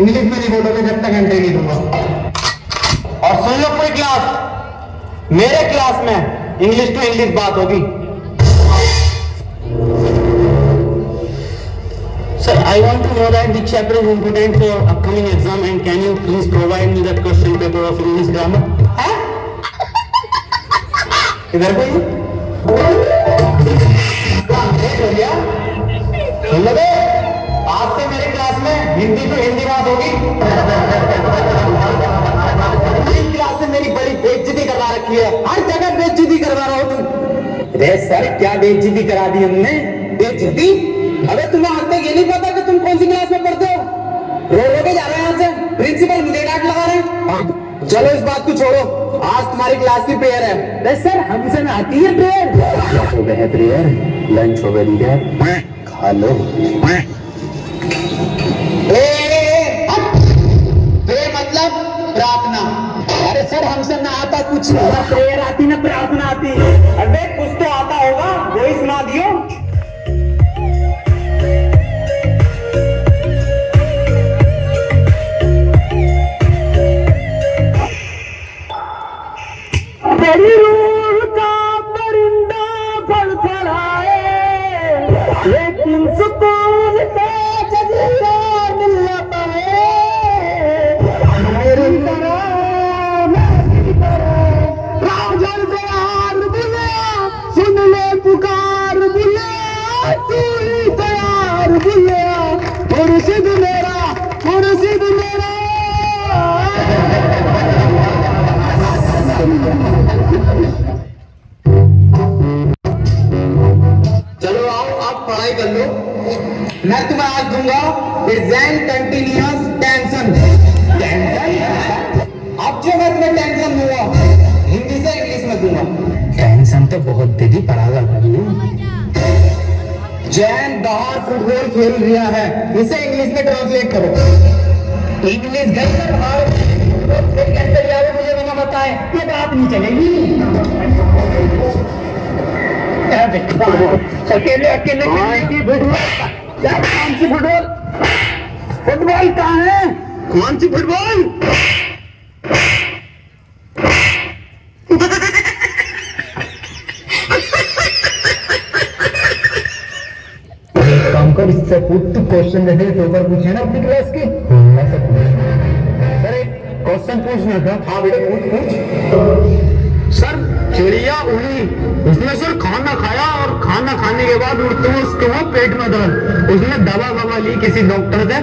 English में नहीं बोलोगे जब तक एंट्री नहीं दूंगा। और सुन लो पूरी क्लास, मेरे क्लास में इंग्लिश टू इंग्लिश बात होगी। Sir, I want to know that which chapter is important for upcoming exam and can you please provide me that question paper of English grammar? हैं? इधर कोई? सुन लो बे, आज से मेरी क्लास में हिंदी टू हिंदी बात होगी। इस क्लास में मेरी बड़ी बेइज्जती करवा रखी है, हर जगह बेइज्जती करवा रहा हो तुम। अरे सर क्या बेइज्जती करा दी हमने? बेइज्जती? अबे तुम्हें आज तक ये नहीं पता कि तुम कौन सी क्लास में पढ़ते हो? रो रो के जा रहे हैं यहाँ से, प्रिंसिपल मुझे डांट लगा रहे हैं। चलो इस बात को छोड़ो, आज तुम्हारी क्लास की प्रेयर है। सर हमसे ना आती है प्रेयर। क्या हो गया प्रेयर? लंच हो गया, खा लो। प्रेयर मतलब प्रार्थना। अरे सर हमसे ना आता कुछ, ना प्रेयर आती ना प्रार्थना आती। अबे कुछ तो आता होगा, वही सुना दियो। बड़ी रूह का परिंदा फड़फड़ाए, लेकिन सुकून का जजीरा मिल जाता है। मेरी तरह मेरी तरह राजन प्यार बुलिया, सुन ले पुकार बुलिया, तू ही तैयार बुलिया, मुर्शिद मेरा मुर्शिद मेरा। चलो आओ आप पढ़ाई कर लो। मैं तुम्हें आज दूंगा प्रेजेंट कंटिन्यूअस टेंशन। अब जो मैं तुम्हें टेंशन दूंगा हिंदी से इंग्लिश में दूंगा। टेंशन तो बहुत दीदी पढ़ागा भाई। जैन बाहर फुटबॉल खेल रहा है, इसे इंग्लिश में ट्रांसलेट करो। इंग्लिश गई ना बाहर, कैसे जाओगे मुझे बिना बताए? ये बात नहीं चलेगी। अकेले अकेले कौन सी फुटबॉल? फुटबॉल कहाँ है? कौन सी फुटबॉल? एक काम कर, इससे पूछ तू क्वेश्चन जैसे पेपर पूछे ना अपनी क्लास के, सर एक क्वेश्चन पूछना था। हाँ बेटा पूछ। सर चिड़िया उड़ी, उसने सर खाना खाया और खाना खाने के बाद उड़ते हुए उसके वो पेट में दर्द, उसने दवा ली किसी डॉक्टर से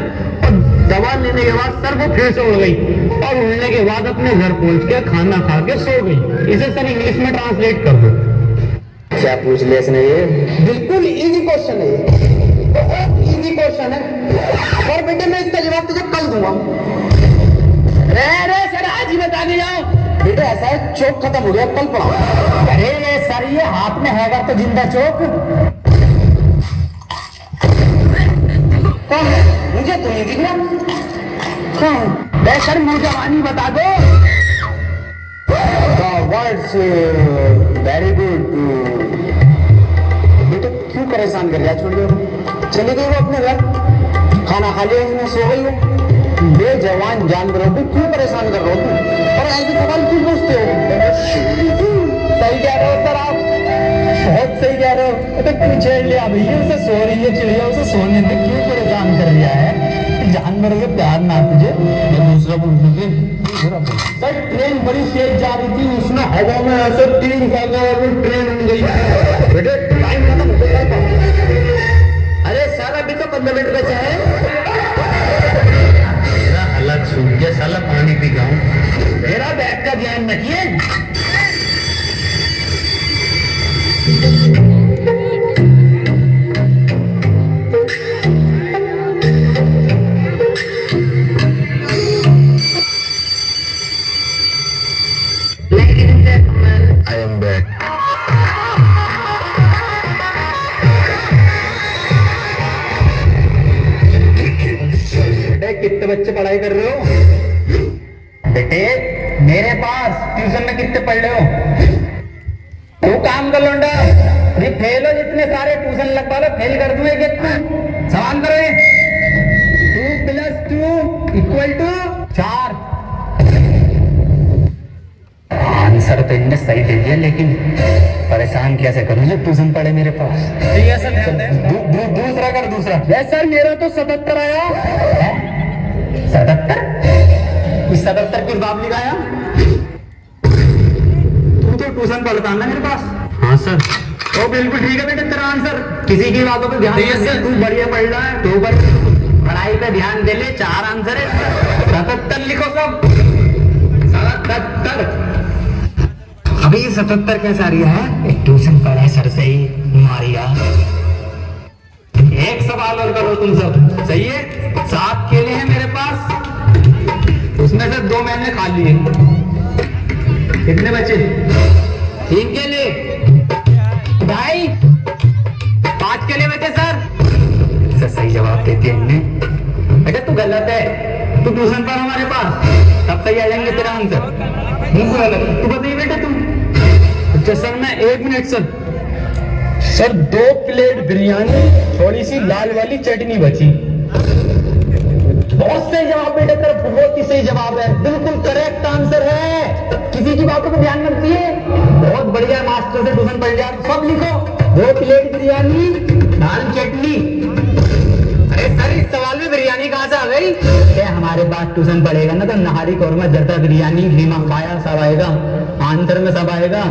और दवा लेने के बाद सर वो फिर से उड़ गई और उड़ने के बाद अपने घर पहुंच के खाना खा के सो गई। इसे सर इंग्लिश में ट्रांसलेट कर दो। क्या पूछ लिया इसने? ये बिल्कुल इजी क्वेश्चन है, ये बहुत इजी क्वेश्चन है। और बेटे मैं इसका जवाब तुझे कल दूंगा। अरे सर आज ही बता दे जाओ। बेटा ऐसा है चौक खत्म हो गया, कल पढ़ाओ। अरे सर ये हाथ में हैगा तो जिंदा चौक कौन है? मुझे तो नहीं दिख रहा। कौन? सर मुझे जवानी बता दो। Words very good. बेटे क्यों परेशान कर रहा? छोड़ दो, चले गए वो अपने घर, खाना खा लिया उसने, सो गई वो। बेजवान जानवरों को क्यों परेशान कर रहे हो तुम? और ऐसे सवाल क्यों पूछते हो? सही कह रहे हो सर आप, बहुत सही कह रहे हो। तो क्यों छेड़ लिया भैया? उसे सो रही है चिड़िया, उसे सोने में क्यों परेशान कर दिया है? जानवरों से प्यार ना तुझे? दूसरा सर ट्रेन बड़ी तेज जा रही थी, उसने हवा में ऐसे तीर फेंका और ट्रेन उड़ गई। बेटे टाइम खत्म हो गया। अरे सर अभी तो 15 मिनट बचा है। मेरा हालत सूख गया, साला पानी पी गया हूं। मेरा बैग का ध्यान रखिए। I am back. कितने बच्चे पढ़ाई कर रहे हो? बेटे मेरे पास ट्यूशन में कितने पढ़ रहे हो? तू काम कर लौंडा, ये फेल हो जितने सारे ट्यूशन लगवा लो, फेल कर दूं एक एक को। सवाल करो। 2 + 2 2 इक्वल टू 4। आंसर तो इनने सही दे दिया, लेकिन परेशान कैसे करूं जब ट्यूशन पड़े मेरे पास। दूसरा कर, दूसरा। यस सर, मेरा तो 77 आया। 77? इस 77 किस बाप लिखाया? तू तो ट्यूशन पढ़ता ना मेरे पास। हाँ सर। तो बिल्कुल ठीक है बेटे, तेरा आंसर। किसी की बातों पे ध्यान नहीं है, तू बढ़िया पढ़ रहा है तो ऊपर पढ़ाई पे ध्यान दे ले। 4 आंसर है, 77 लिखो सब। 77। अभी 77 कैसे आ रही है? ट्यूशन पढ़ा सर से ही मारिया। एक सवाल और करो तुम सब, सही है? 7 केले हैं मेरे पास, उसमें से 2 मैंने खा लिए। कितने बचे? 3 केले। भाई 5 केले बचे सर। सही जवाब देती है इनने। बेटा तू गलत है, तू ट्यूशन पर हमारे पास, तब सही आ जाएंगे तेरा आंसर। गलत तू बताइए बेटा तुम। अच्छा सर, मैं 1 मिनट सर 2 प्लेट बिरयानी, थोड़ी सी लाल वाली चटनी बची। बहुत सही जवाब बेटा तेरा, बहुत ही सही जवाब है, बिल्कुल करेक्ट आंसर है। किसी की बातों पर ध्यान मत दिए। बहुत बढ़िया, मास्टर से ट्यूशन पढ़ लिया। सब लिखो, 2 प्लेट बिरयानी, दाल चटनी। अरे सर, इस सवाल में बिरयानी कहाँ से आ गई? क्या हमारे पास ट्यूशन पढ़ेगा ना तो नहारी कौरमा, जर्दा बिरयानी, लीमा पाया सब आएगा, आंसर में सब आएगा।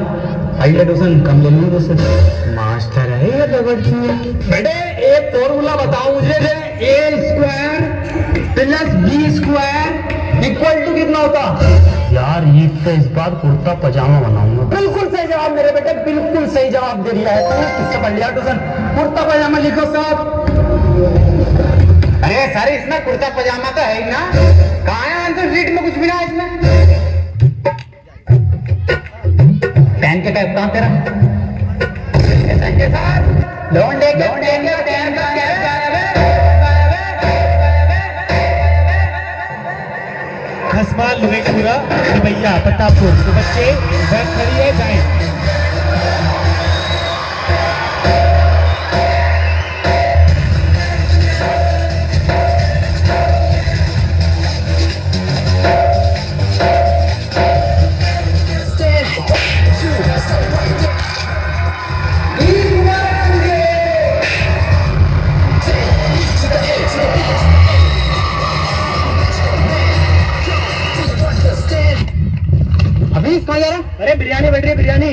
पहले ट्यूशन कम ले लूँ दोस्त। मास्टर है ये बेटे, एक फॉर्मूला बताओ मुझे। A² + B² इक्वल टू कितना होता? यार ये तो इस बार कुर्ता पजामा बनाऊंगा। बिल्कुल सही जवाब मेरे बेटे, बिल्कुल सही जवाब दे दिया है तूने। किससे पढ़ लिया ट्यूशन? कुर्ता पजामा लिखो सब। अरे सर, इसमें कुर्ता पजामा तो है ही ना। कहाँ है आंसर शीट में? कुछ भी ना है इसमें। पेन के टैप कहाँ तेरा? खसमान लोहेपुरा भैया पट्टापुर। तो बच्चे बैठ खड़ी है, जाए। अभी कहाँ जा रहा? अरे बिरयानी बैठ रही है, बिरयानी।